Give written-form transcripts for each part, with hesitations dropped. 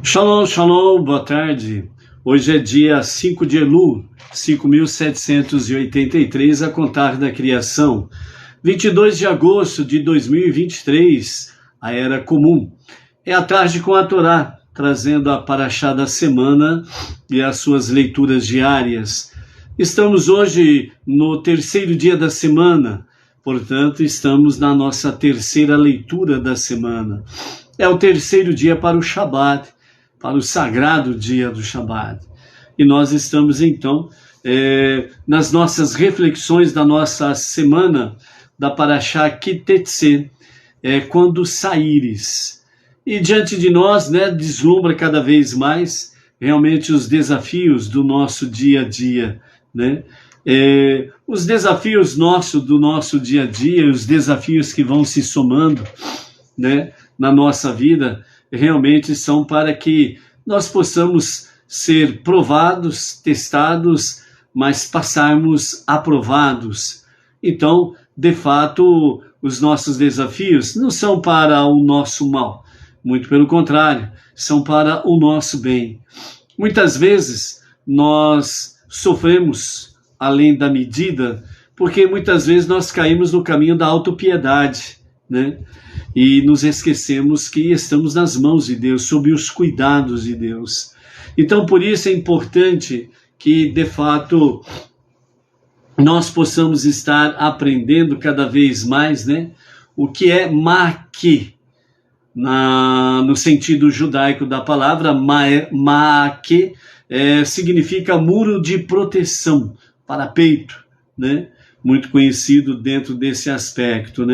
Shalom, shalom, boa tarde. Hoje é dia 5 de Elul, 5.783 a contar da criação. 22 de agosto de 2023, a Era Comum. É a tarde com a Torá, trazendo a Parashá da semana e as suas leituras diárias. Estamos hoje no terceiro dia da semana, portanto, estamos na nossa terceira leitura da semana. É o terceiro dia para o Shabat, para o sagrado dia do Shabat. E nós estamos, então, nas nossas reflexões da nossa semana, da Parashá Kitetse, quando saíres. E diante de nós, deslumbra cada vez mais, realmente, os desafios do nosso dia a dia, os desafios do nosso dia a dia, os desafios que vão se somando, na nossa vida, realmente são para que nós possamos ser provados, testados, mas passarmos aprovados. Então, de fato, os nossos desafios não são para o nosso mal, muito pelo contrário, são para o nosso bem. Muitas vezes nós sofremos além da medida, porque muitas vezes nós caímos no caminho da autopiedade, e nos esquecemos que estamos nas mãos de Deus, sob os cuidados de Deus. Então, por isso é importante que, de fato, nós possamos estar aprendendo cada vez mais, o que é Ma'ake, no sentido judaico da palavra. Ma'ake significa muro de proteção, parapeito, muito conhecido dentro desse aspecto,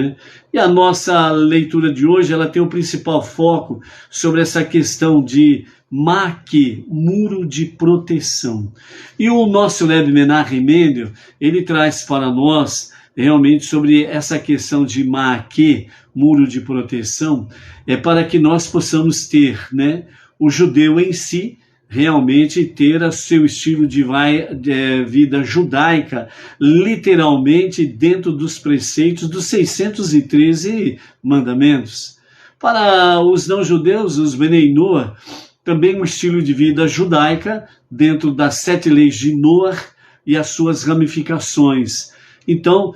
E a nossa leitura de hoje, ela tem o principal foco sobre essa questão de Ma'ake, muro de proteção. E o nosso Rebbe Menachem Mendel, ele traz para nós realmente sobre essa questão de Ma'ake, muro de proteção, para que nós possamos ter, o judeu em si, realmente ter o seu estilo de vida judaica, literalmente dentro dos preceitos dos 613 mandamentos. Para os não-judeus, os Benei Noah, também um estilo de vida judaica dentro das 7 leis de Noah e as suas ramificações. Então,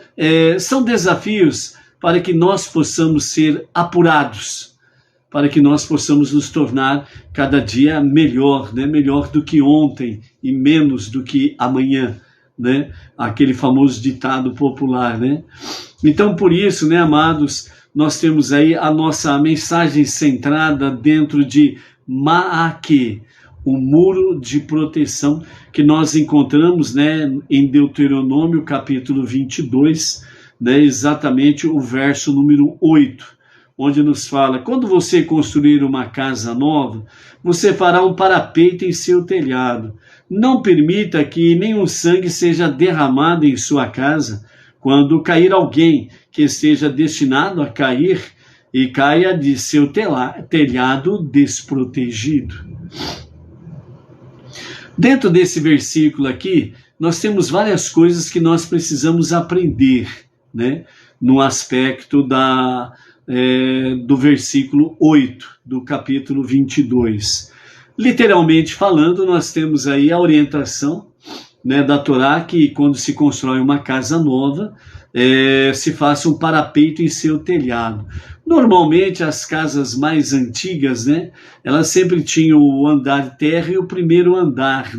são desafios para que nós possamos ser apurados, para que nós possamos nos tornar cada dia melhor, melhor do que ontem e menos do que amanhã, aquele famoso ditado popular, Então, por isso, amados, nós temos aí a nossa mensagem centrada dentro de Ma'ake, o muro de proteção que nós encontramos, em Deuteronômio capítulo 22, exatamente o verso número 8, onde nos fala: quando você construir uma casa nova, você fará um parapeito em seu telhado. Não permita que nenhum sangue seja derramado em sua casa. Quando cair alguém que esteja destinado a cair, e caia de seu telhado desprotegido. Dentro desse versículo aqui, nós temos várias coisas que nós precisamos aprender, no aspecto do versículo 8 do capítulo 22. Literalmente falando, nós temos aí a orientação, da Torá, que quando se constrói uma casa nova, se faça um parapeito em seu telhado. Normalmente as casas mais antigas, elas sempre tinham o andar de terra e o primeiro andar,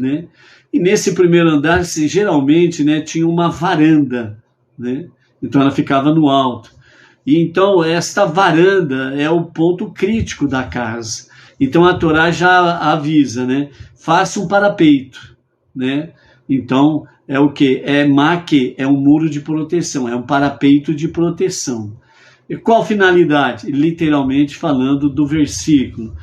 E nesse primeiro andar, geralmente, tinha uma varanda, Então ela ficava no alto. E então esta varanda é o ponto crítico da casa. Então a Torá já avisa, faça um parapeito, Então é o que? É Ma'ake, é um muro de proteção, é um parapeito de proteção. E qual finalidade? Literalmente falando do versículo,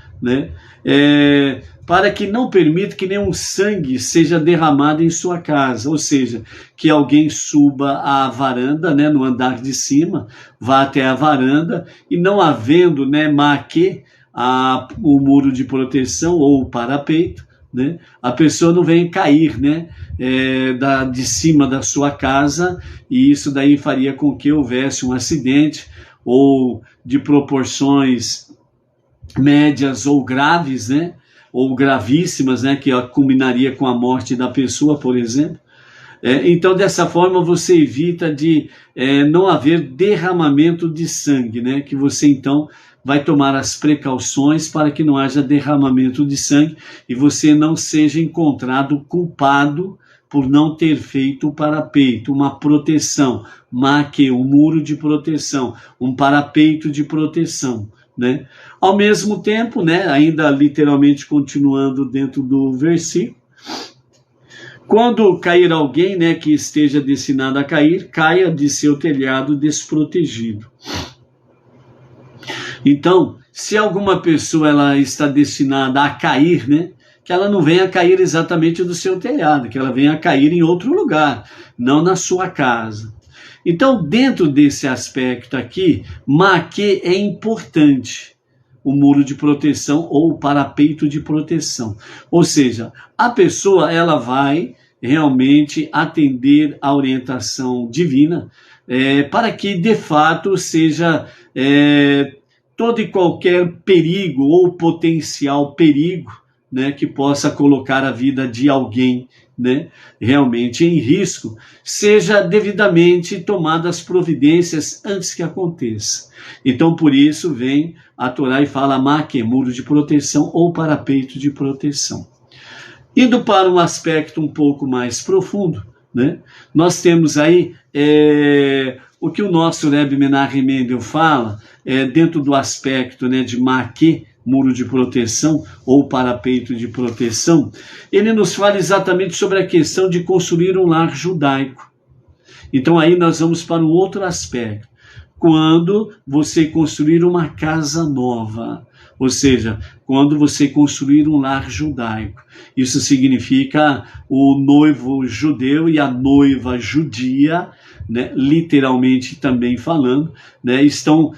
para que não permita que nenhum sangue seja derramado em sua casa, ou seja, que alguém suba à varanda, no andar de cima, vá até a varanda, e não havendo, Ma'ake, o muro de proteção ou o parapeito, a pessoa não vem cair, de cima da sua casa, e isso daí faria com que houvesse um acidente, ou de proporções médias ou graves, ou gravíssimas, né, que culminaria com a morte da pessoa, por exemplo. Então, dessa forma, você evita de não haver derramamento de sangue, né? Que você, então, vai tomar as precauções para que não haja derramamento de sangue e você não seja encontrado culpado por não ter feito o parapeito, uma proteção, maque, um muro de proteção, um parapeito de proteção, né? Ao mesmo tempo, né, ainda literalmente continuando dentro do versículo, quando cair alguém, né, que esteja destinado a cair, caia de seu telhado desprotegido. Então, se alguma pessoa ela está destinada a cair, né, que ela não venha cair exatamente do seu telhado, que ela venha cair em outro lugar, não na sua casa. Então, dentro desse aspecto aqui, maque é importante, o muro de proteção ou o parapeito de proteção. Ou seja, a pessoa ela vai realmente atender a orientação divina para que de fato seja todo e qualquer perigo ou potencial perigo, né, que possa colocar a vida de alguém, né, realmente em risco, seja devidamente tomadas providências antes que aconteça. Então, por isso, vem a Torá e fala maque, muro de proteção ou parapeito de proteção. Indo para um aspecto um pouco mais profundo, né, nós temos aí o que o nosso Rebbe Menachem Mendel fala dentro do aspecto, né, de maque, muro de proteção ou parapeito de proteção. Ele nos fala exatamente sobre a questão de construir um lar judaico. Então aí nós vamos para um outro aspecto. Quando você construir uma casa nova, ou seja, quando você construir um lar judaico. Isso significa o noivo judeu e a noiva judia, né, literalmente também falando, né, estão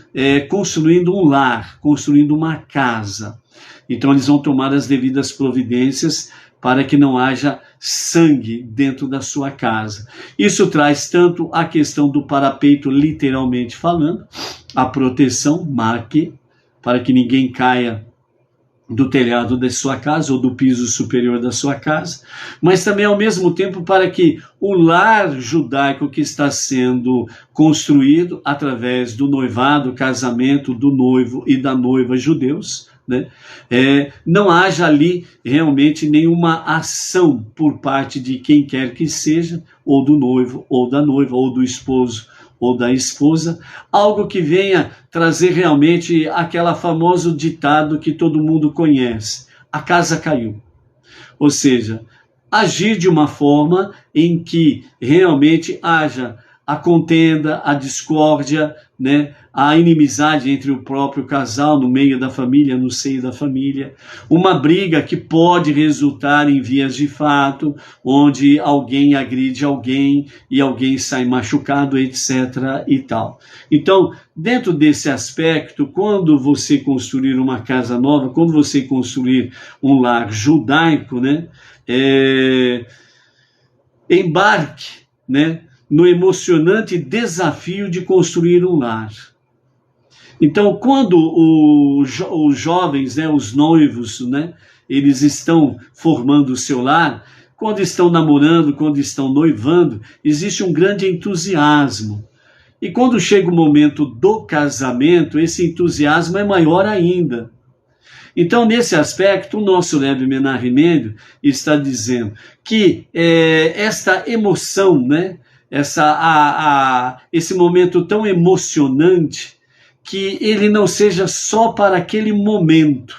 construindo um lar, construindo uma casa. Então eles vão tomar as devidas providências para que não haja sangue dentro da sua casa. Isso traz tanto a questão do parapeito, literalmente falando, a proteção, maque, para que ninguém caia do telhado da sua casa ou do piso superior da sua casa, mas também ao mesmo tempo para que o lar judaico que está sendo construído através do noivado, casamento do noivo e da noiva judeus, né, não haja ali realmente nenhuma ação por parte de quem quer que seja, ou do noivo, ou da noiva, ou do esposo, ou da esposa, algo que venha trazer realmente aquele famoso ditado que todo mundo conhece: a casa caiu. Ou seja, agir de uma forma em que realmente haja a contenda, a discórdia, né, a inimizade entre o próprio casal, no meio da família, no seio da família, uma briga que pode resultar em vias de fato, onde alguém agride alguém e alguém sai machucado, etc. e tal. Então, dentro desse aspecto, quando você construir uma casa nova, quando você construir um lar judaico, né, embarque, né, no emocionante desafio de construir um lar. Então, quando os jovens, né, os noivos, né, eles estão formando o seu lar, quando estão namorando, quando estão noivando, existe um grande entusiasmo. E quando chega o momento do casamento, esse entusiasmo é maior ainda. Então, nesse aspecto, o nosso Rebbe Menachem Mendel está dizendo que esta emoção, né, esse momento tão emocionante, que ele não seja só para aquele momento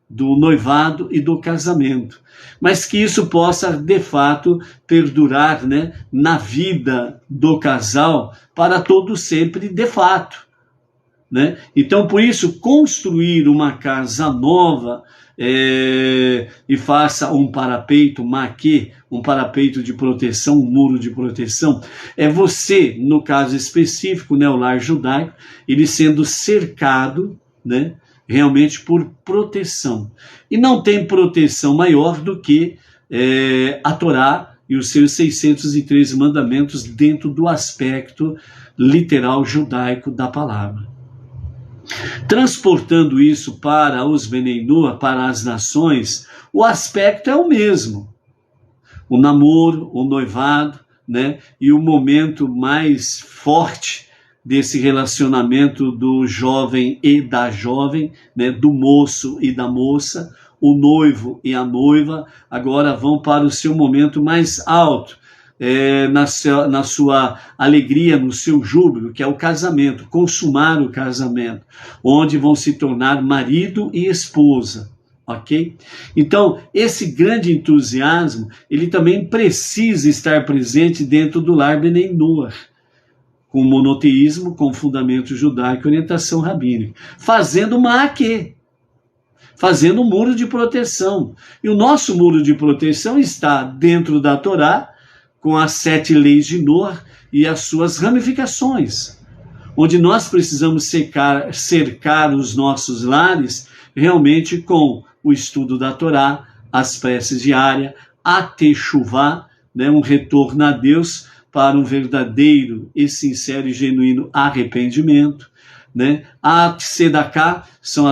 do noivado e do casamento, mas que isso possa, de fato, perdurar, né, na vida do casal para todo sempre, de fato. Né? Então, por isso, construir uma casa nova e faça um parapeito, maque, um parapeito de proteção, um muro de proteção, é você, no caso específico, né, o lar judaico, ele sendo cercado, né, realmente por proteção. E não tem proteção maior do que a Torá e os seus 613 mandamentos dentro do aspecto literal judaico da palavra. Transportando isso para os Benei Noach, para as nações, o aspecto é o mesmo. O namoro, o noivado, né? E o momento mais forte desse relacionamento do jovem e da jovem, né? Do moço e da moça, o noivo e a noiva, agora vão para o seu momento mais alto, na sua alegria, no seu júbilo, que é o casamento, consumar o casamento, onde vão se tornar marido e esposa, ok? Então, esse grande entusiasmo, ele também precisa estar presente dentro do lar Benei Noach, com monoteísmo, com fundamento judaico e orientação rabínica, fazendo ma'akeh, fazendo um muro de proteção. E o nosso muro de proteção está dentro da Torá, com as 7 leis de Noach e as suas ramificações, onde nós precisamos cercar os nossos lares realmente com o estudo da Torá, as preces diárias, a techuvá, né, um retorno a Deus para um verdadeiro e sincero e genuíno arrependimento, né? A tzedaká são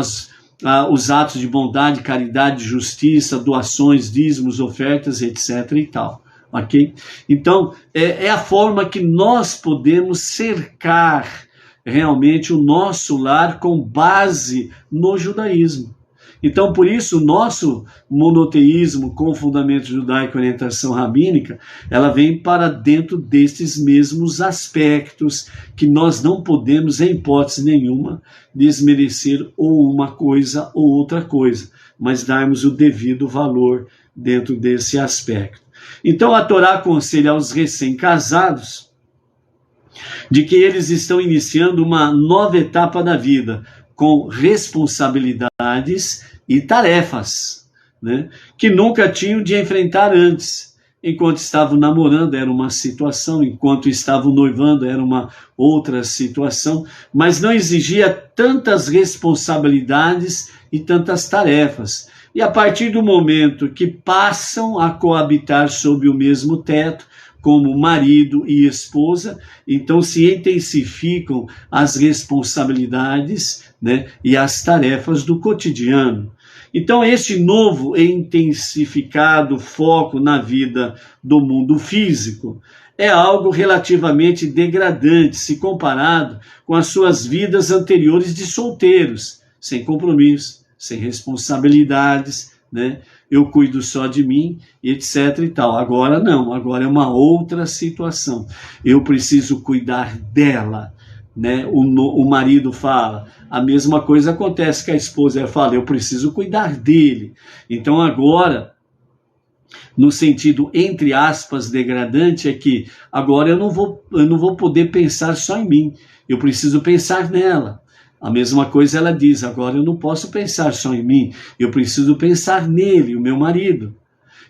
os atos de bondade, caridade, justiça, doações, dízimos, ofertas, etc. e tal. Ok? Então, é a forma que nós podemos cercar realmente o nosso lar com base no judaísmo. Então, por isso, o nosso monoteísmo com fundamento judaico e orientação rabínica, ela vem para dentro destes mesmos aspectos que nós não podemos, em hipótese nenhuma, desmerecer ou uma coisa ou outra coisa, mas darmos o devido valor dentro desse aspecto. Então a Torá aconselha aos recém-casados de que eles estão iniciando uma nova etapa da vida, com responsabilidades e tarefas, né, que nunca tinham de enfrentar antes. Enquanto estavam namorando era uma situação, enquanto estavam noivando era uma outra situação, mas não exigia tantas responsabilidades e tantas tarefas. E a partir do momento que passam a coabitar sob o mesmo teto, como marido e esposa, então se intensificam as responsabilidades, né, e as tarefas do cotidiano. Então este novo e intensificado foco na vida do mundo físico é algo relativamente degradante se comparado com as suas vidas anteriores de solteiros, sem compromisso, sem responsabilidades, né? Eu cuido só de mim, etc e tal. Agora não, agora é uma outra situação. Eu preciso cuidar dela, né? O marido fala, a mesma coisa acontece com a esposa, ela fala, eu preciso cuidar dele. Então agora, no sentido, entre aspas, degradante, é que agora eu não vou poder pensar só em mim, eu preciso pensar nela. A mesma coisa ela diz, agora eu não posso pensar só em mim, eu preciso pensar nele, o meu marido.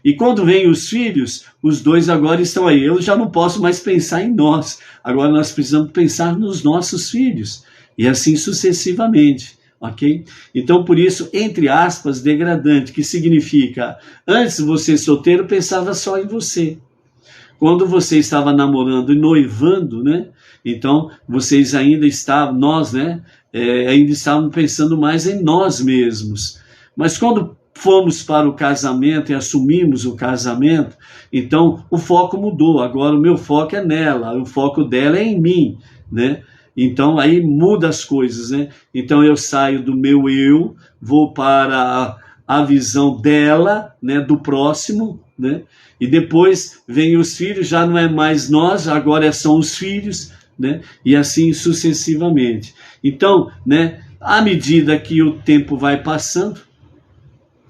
E quando vêm os filhos, os dois agora estão aí, eu já não posso mais pensar em nós, agora nós precisamos pensar nos nossos filhos, e assim sucessivamente, ok? Então por isso, entre aspas, degradante, que significa, antes você solteiro pensava só em você. Quando você estava namorando e noivando, né? Então vocês ainda estavam, nós, né? Ainda estávamos pensando mais em nós mesmos. Mas quando fomos para o casamento e assumimos o casamento, então o foco mudou. Agora o meu foco é nela, o foco dela é em mim, né? Então aí muda as coisas, né? Então eu saio do meu eu, vou para a visão dela, né? Do próximo, né? E depois vem os filhos, já não é mais nós, agora são os filhos, né? E assim sucessivamente. Então, né, à medida que o tempo vai passando,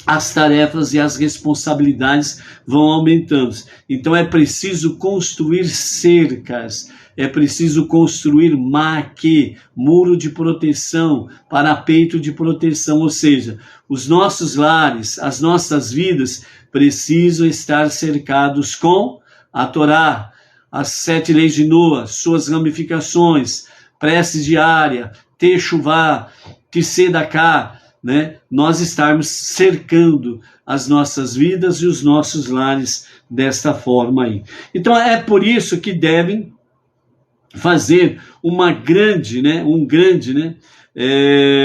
as tarefas e as responsabilidades vão aumentando. Então é preciso construir cercas, é preciso construir ma'akeh, muro de proteção, parapeito de proteção, ou seja, os nossos lares, as nossas vidas precisam estar cercados com a Torá, as 7 leis de Noach, suas ramificações, prece diária, techuvá, tzedaká, né? Nós estarmos cercando as nossas vidas e os nossos lares desta forma aí. Então é por isso que devem fazer um grande, né,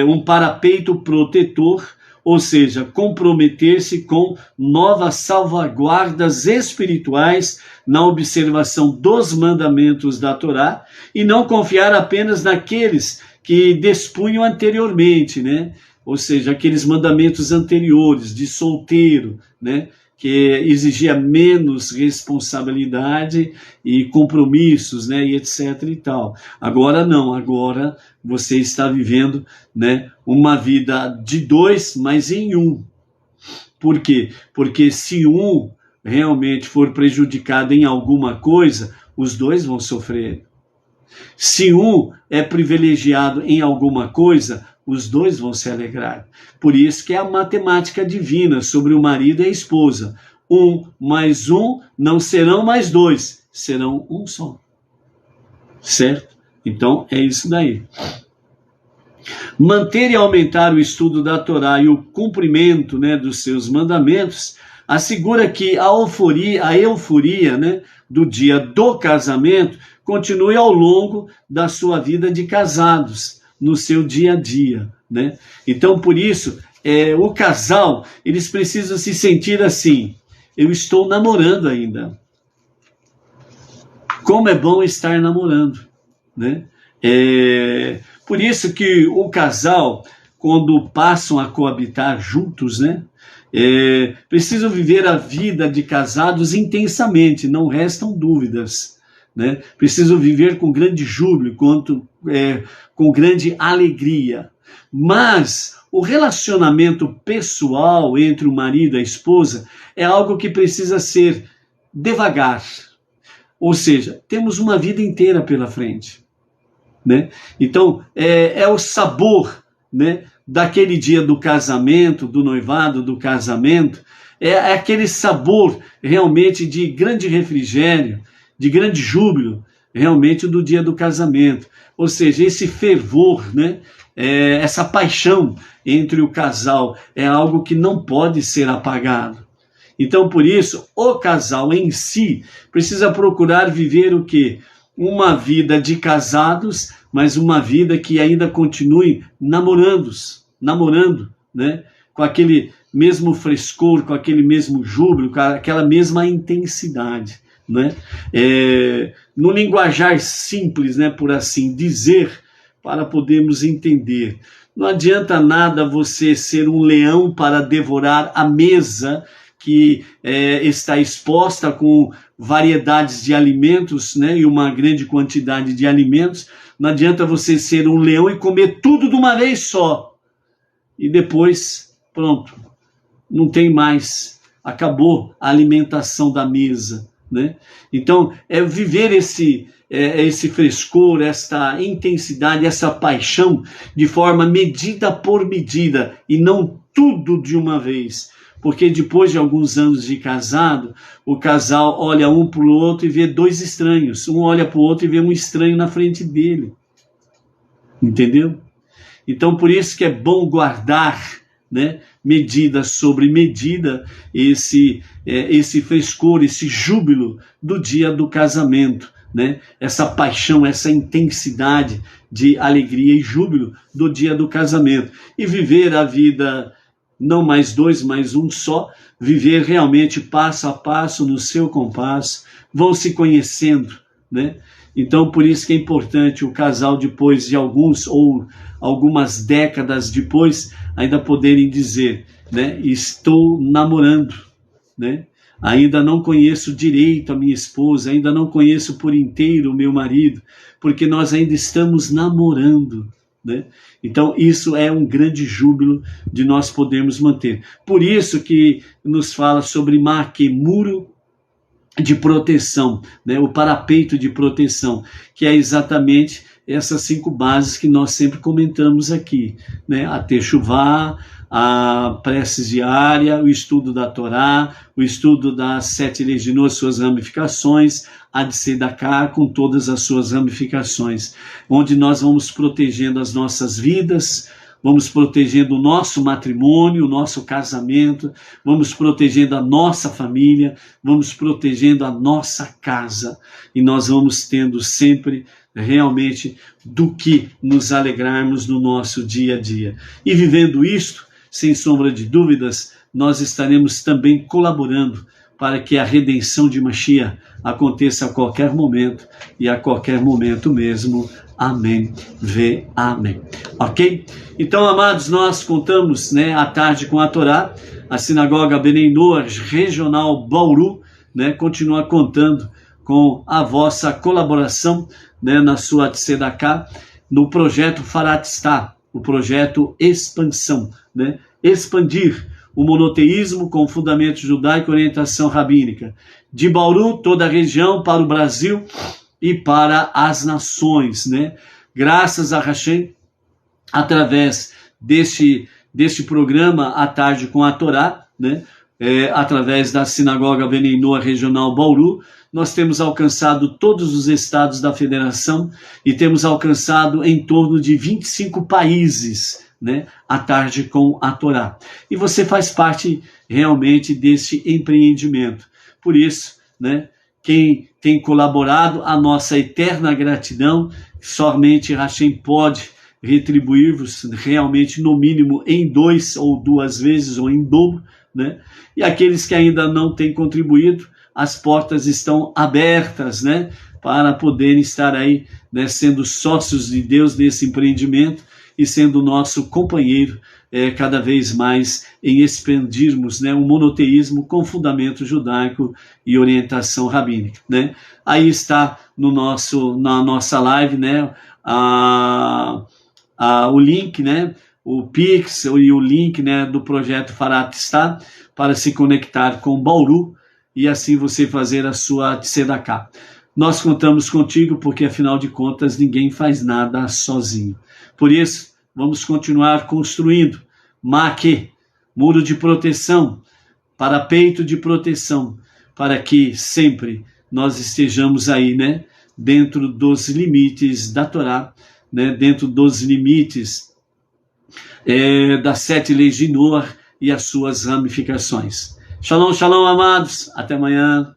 um parapeito protetor, ou seja, comprometer-se com novas salvaguardas espirituais na observação dos mandamentos da Torá e não confiar apenas naqueles que despunham anteriormente, né? Ou seja, aqueles mandamentos anteriores de solteiro, né? Que exigia menos responsabilidade e compromissos, né, e etc e tal. Agora não, agora você está vivendo, né, uma vida de dois, mas em um. Por quê? Porque se um realmente for prejudicado em alguma coisa, os dois vão sofrer. Se um é privilegiado em alguma coisa, os dois vão se alegrar. Por isso que é a matemática divina sobre o marido e a esposa. 1 mais 1 não serão mais 2, serão um só. Certo? Então é isso daí. Manter e aumentar o estudo da Torá e o cumprimento, né, dos seus mandamentos assegura que a euforia, né, do dia do casamento continue ao longo da sua vida de casados, no seu dia a dia, né? Então, por isso, o casal, eles precisam se sentir assim: eu estou namorando ainda. Como é bom estar namorando, né? Por isso que o casal, quando passam a coabitar juntos, né, precisam viver a vida de casados intensamente, não restam dúvidas. Né? Preciso viver com grande júbilo, com grande alegria. Mas o relacionamento pessoal entre o marido e a esposa é algo que precisa ser devagar. Ou seja, temos uma vida inteira pela frente. Né? Então, é o sabor, né, daquele dia do casamento, do noivado, do casamento, é aquele sabor realmente de grande refrigério, de grande júbilo, realmente, do dia do casamento. Ou seja, esse fervor, né, essa paixão entre o casal é algo que não pode ser apagado. Então, por isso, o casal em si precisa procurar viver o quê? Uma vida de casados, mas uma vida que ainda continue namorando, né, com aquele mesmo frescor, com aquele mesmo júbilo, com aquela mesma intensidade. Né? No linguajar simples, né, por assim dizer, para podermos entender. Não adianta nada você ser um leão para devorar a mesa que está exposta com variedades de alimentos, né, e uma grande quantidade de alimentos. Não adianta você ser um leão e comer tudo de uma vez só. E depois, pronto, não tem mais. Acabou a alimentação da mesa. Né? Então, viver esse frescor, essa intensidade, essa paixão de forma medida por medida e não tudo de uma vez. Porque depois de alguns anos de casado, o casal olha um para o outro e vê dois estranhos. Um olha para o outro e vê um estranho na frente dele. Entendeu? Então, por isso que é bom guardar, né, medida sobre medida, esse frescor, esse júbilo do dia do casamento, né? Essa paixão, essa intensidade de alegria e júbilo do dia do casamento. E viver a vida, não mais dois, mais um só, viver realmente passo a passo, no seu compasso, vão se conhecendo, né? Então, por isso que é importante o casal, depois de algumas décadas depois, ainda poderem dizer, né, estou namorando, né? Ainda não conheço direito a minha esposa, ainda não conheço por inteiro o meu marido, porque nós ainda estamos namorando, né? Então, isso é um grande júbilo de nós podermos manter. Por isso que nos fala sobre muro de proteção, né? O parapeito de proteção, que é exatamente essas 5 bases que nós sempre comentamos aqui, né? A Techuvá, a prece diária, o estudo da Torá, o estudo das 7 leis de Noah, suas ramificações, a de Sedaká, com todas as suas ramificações, onde nós vamos protegendo as nossas vidas, vamos protegendo o nosso matrimônio, o nosso casamento, vamos protegendo a nossa família, vamos protegendo a nossa casa, e nós vamos tendo sempre realmente do que nos alegrarmos no nosso dia a dia. E vivendo isto, sem sombra de dúvidas, nós estaremos também colaborando para que a redenção de Mashiach aconteça a qualquer momento, e a qualquer momento mesmo. Amém. Vê, amém. Ok? Então, amados, nós contamos, à tarde com a Torá, a Sinagoga Benei Noach Regional Bauru, continua contando com a vossa colaboração, na sua Tzedakah, no projeto Faratistá, o projeto Expansão, expandir o monoteísmo com fundamento judaico e orientação rabínica, de Bauru, toda a região, para o Brasil e para as nações, Graças a Hashem, através deste programa à tarde com a Torá, através da Sinagoga Benei Noach Regional Bauru, nós temos alcançado todos os estados da federação e temos alcançado em torno de 25 países, à tarde com a Torá. E você faz parte realmente desse empreendimento. Por isso, quem tem colaborado, a nossa eterna gratidão, somente Hashem pode retribuir-vos realmente no mínimo em 2 ou 2 vezes ou em dobro, E aqueles que ainda não têm contribuído, as portas estão abertas, para poderem estar aí, sendo sócios de Deus nesse empreendimento e sendo nosso companheiro cada vez mais em expandirmos um monoteísmo com fundamento judaico e orientação rabínica. Aí está na nossa live o link, o Pix e o link do projeto Faratistá para se conectar com Bauru e assim você fazer a sua Tzedakah. Nós contamos contigo porque, afinal de contas, ninguém faz nada sozinho. Por isso, vamos continuar construindo maque, muro de proteção, parapeito de proteção, para que sempre nós estejamos aí, dentro dos limites da Torá, dentro dos limites das 7 leis de Noach e as suas ramificações. Shalom, shalom, amados. Até amanhã.